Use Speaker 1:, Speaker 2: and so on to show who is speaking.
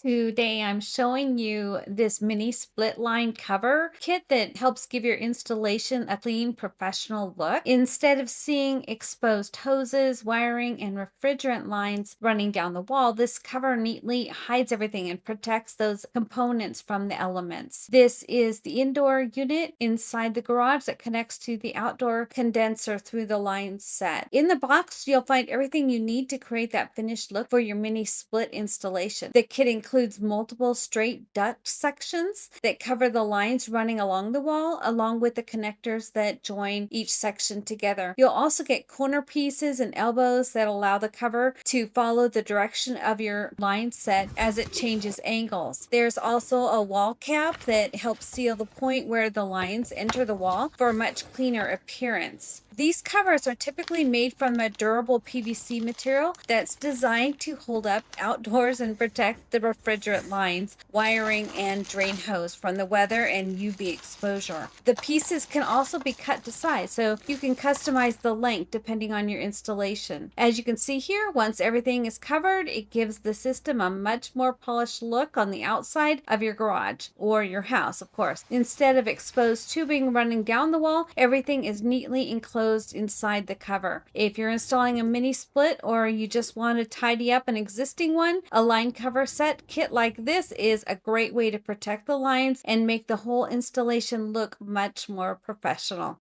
Speaker 1: Today, I'm showing you this mini split line cover kit that helps give your installation a clean, professional look. Instead of seeing exposed hoses, wiring, and refrigerant lines running down the wall, this cover neatly hides everything and protects those components from the elements. This is the indoor unit inside the garage that connects to the outdoor condenser through the line set. In the box, you'll find everything you need to create that finished look for your mini split installation. The kit includes multiple straight duct sections that cover the lines running along the wall, along with the connectors that join each section together. You'll also get corner pieces and elbows that allow the cover to follow the direction of your line set as it changes angles. There's also a wall cap that helps seal the point where the lines enter the wall for a much cleaner appearance. These covers are typically made from a durable PVC material that's designed to hold up outdoors and protect the refrigerant lines, wiring, and drain hose from the weather and UV exposure. The pieces can also be cut to size, so you can customize the length depending on your installation. As you can see here, once everything is covered, it gives the system a much more polished look on the outside of your garage or your house, of course. Instead of exposed tubing running down the wall, everything is neatly enclosed inside the cover. If you're installing a mini split or you just want to tidy up an existing one, a line cover set kit like this is a great way to protect the lines and make the whole installation look much more professional.